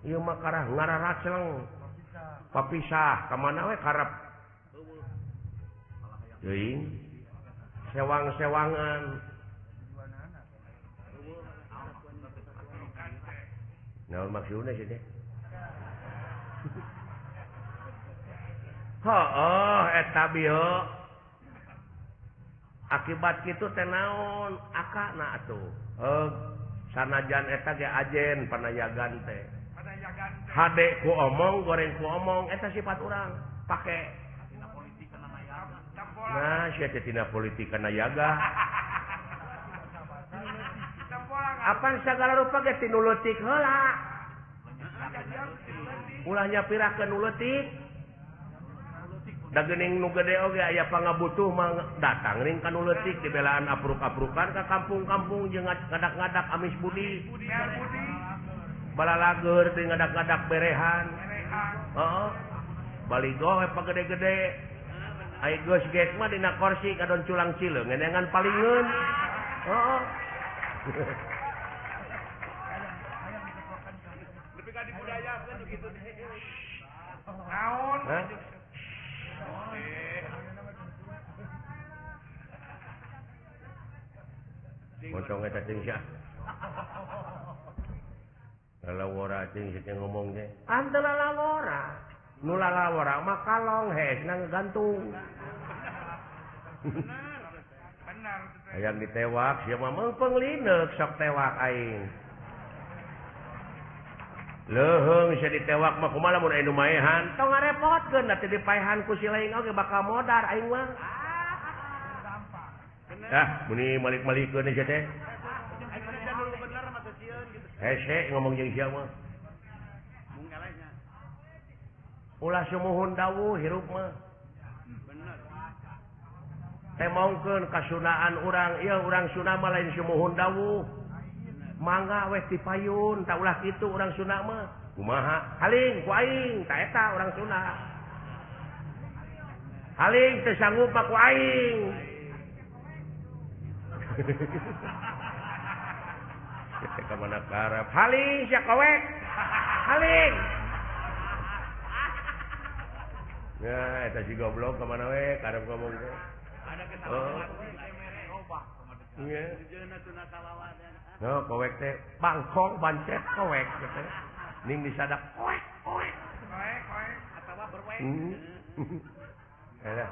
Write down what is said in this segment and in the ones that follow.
ieu mah karah ngararaceleng papisah ka mana we karep teuing sewang-sewangan naon maksudna sih teh heuh eta bieu akibat kitu teh naon akana atuh sanajan eta ge ajen panayagan teh hade ku omong goreng ku omong eta sifat urang pake nah sia teh tina politik kana yaga apa segala rupa ge tinu leutik heula ulah nyapirakeun nu leutik da geuning nu gede oge aya pangabutuh mah datang ring ka nu leutik dibelaan apruk-aprukan ka kampung-kampung jeung ngadak-ngadak amis budi balalageur teh ngadak-ngadak berehan heeh baligo we pagede-gede ai geus gek mah dina kursi kadon culang cileung ngenengan palingeun heeh nepi ka dibudayakeun kitu teh naon Mocong eta cing sia. Lalawora cing sia ngomong teh. Ante lalawora. Nu lalawora mah kalong hesna ngegantung. Benar. Hayang ditewak sia mah meungpeung lineuk sok tewak aing. Leuheung sia ditewak mah kumaha lamun anu maehan? Tong ngarepotkeun atuh dipaehan ku si laing oge bakal modar aing mah. Muni malik-malikeun sia teh. Hese ngomong jeung sia mah. Mung elehnya. Ulah sumuhun dawuh hirup mah. Bener. Teh mongkeun kasunaan urang, ieu urang Sunda mah lain sumuhun dawuh. Mangga weh dipayun, tak ulah kitu urang Sunda mah. Kumaha? Haling ku aing, ta eta urang Sunda. Haling teu sanggup ku aing. Kita ke mana karep haling sia kowek haling ya eta si goblok ke mana we karep ngomong teh ada kesalahan robah iya jeuna salawan no kowek teh bangkong bancet kowek teh ning disadak kowek atawa berwek eta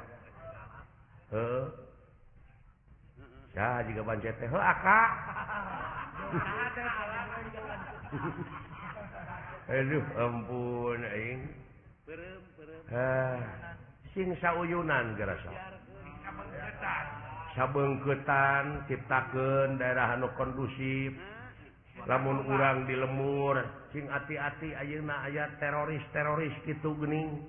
ya jika bancet teh aka aduh ampun aing peureum sing sauyunan gerasa sabeungkeutan ciptakeun daerah anu kondusif lamun urang di lemur sing ati-ati ayeuna aya teroris kitu geuning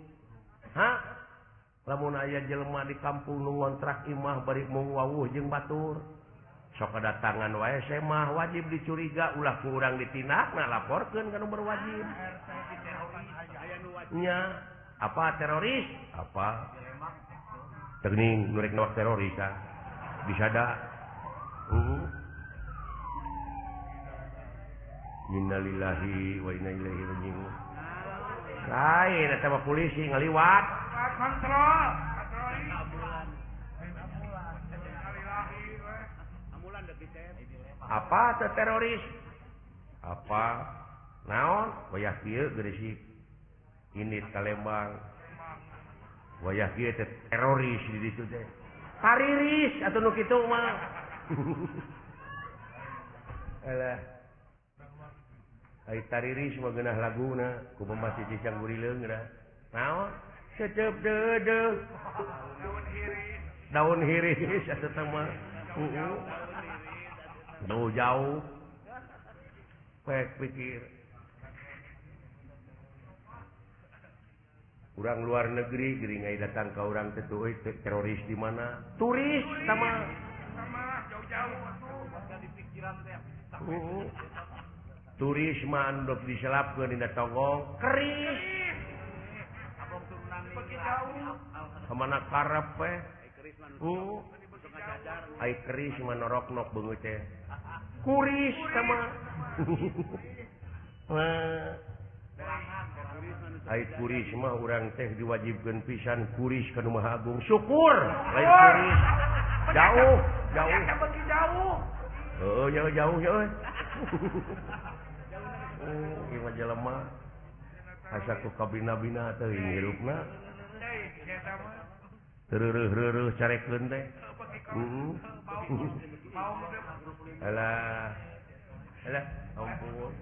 lamun aya jelema di kampung nu ngontrak imah bari mung wawuh jeung batur sok kedatangan wae semah wajib dicuriga ulah ku urang ditindak laporkeun ka nu berwajib nya apa teroris apa teuing nu rek nawak teroris kan disada innalillahi wa inna ilaihi raji'un lain eta mah polisi ngaliwat kontrol apa teh teroris apa naon wayah kieu geurisik ini Palembang wayah kieu teh teroris di ditu teh tariris atuh nu kitu mah alah ai tariris mah geunah laguna ku pembasi cicang gurileung dah naon cecep deudeuh daun hiris atuh teh mah jauh pek pikir urang luar negeri geuning ngai datang ka urang teh euy teroris di mana turis sama jauh-jauh atuh di pikiran teh turis mah andok diselapkeun dina togong keris abang turunan jauh kamana karep we ai keris mah norok-nok beungeut teh kuris sama Ai kuris mah urang teh diwajibkeun pisan kuris ka Nu Maha Agung. Syukur lain kuris. Jauh. Heuh, jauh euy. Ieu mah jelema asa ku kabina-bina teuing hirupna. Tereureureuh carekeun teh. Alah, ampun.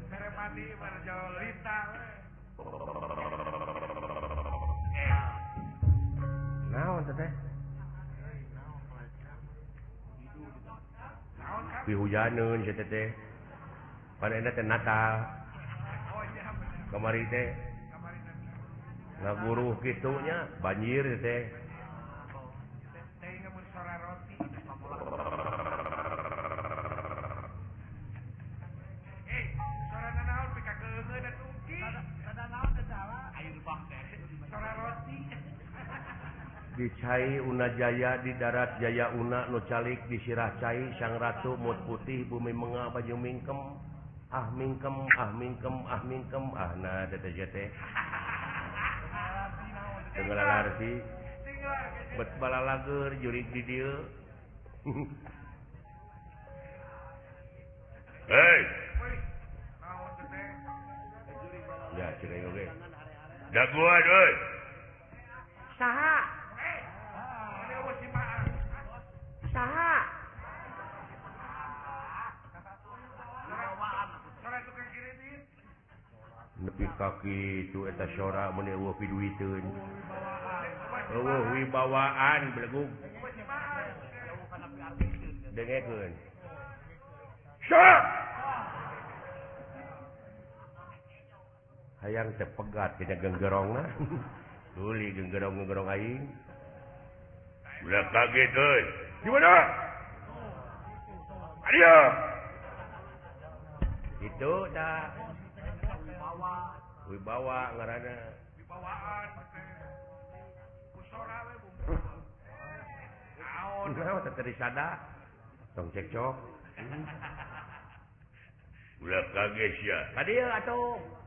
Naon teh? Pihujaneun si teh. Panena teh Natal. Kamari teh ngaguruh kitu nya, banjir teh. Dicai Una Jaya di darat Jaya Una nu calik di sirah cai Sang Ratu mut putih bumi menga baju mingkem nah teh teh teu ngalarti bet balalager jurig di dieu. Hei ya cerai oge daguan euy saha nepi kaki itu eta syora mun eueuh piduiteun eueuh wibawaan belegug dengekeun syok hayang teh pegat kena genggerongna tuli genggerong aing ulah kaget euy di mana adio itu dah wibawa ngaranna wibawaan kusora we bung naon teh teu sada tong cekcok ulah kaget sia kadieu atuh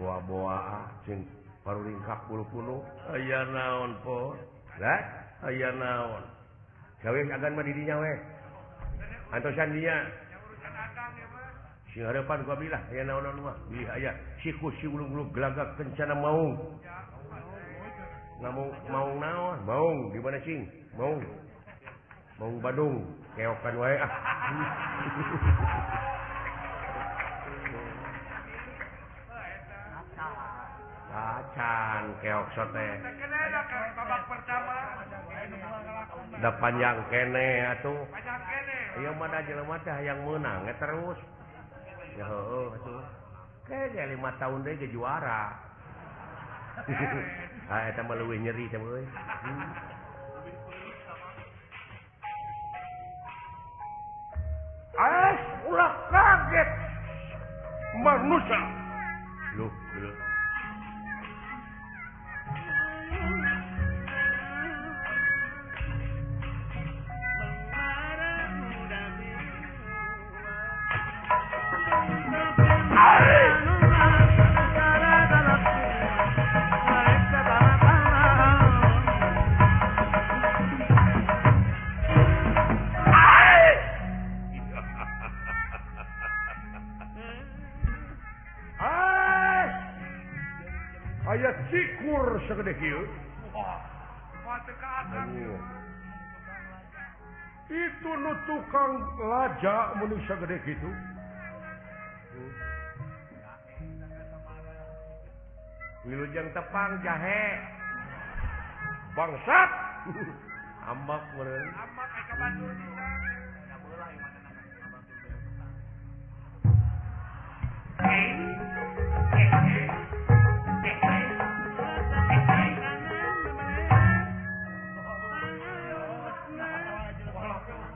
boa-boa cing paru ringkak bulu-bulu aya naon po lah aya naon gawe agan mah di dinya we antosan dia sing hareupan gua bilah aya naon mah bilih aya siku si ulung-ulung gelagak kencana maung maung naon maung di mana cing maung Badung keokan wae ah. Acan keok sote. Babak pertama. Da panjang kene atuh. Panjang kene. Ieu mah da jelema teh hayang meunang terus. Ya heueuh atuh. Kayaknya 5 tahun deui ge juara. Ah eta mah leuwih nyeri teh euy. Ulah kaget manusia. Loh, aya cikur sagede kieu. Itu nu tukang laja mun sagede kitu. Wilujeng tepang jahe. Bangsat. Ambak meureun. Ambak aya ka Bandung bisa.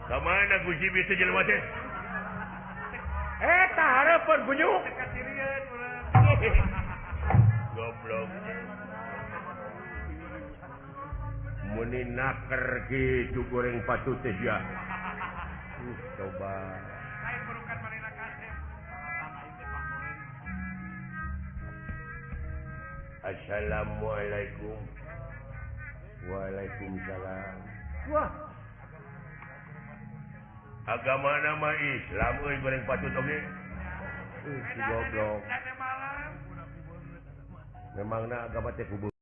Kamana guji bisa jelema teh? harapan bunyuk goblok muni naker gitu goreng patut teh ya coba Assalamualaikum Waalaikumsalam wah agama nama Islam euy goreng patut oge si goblok memangna agama teh kubu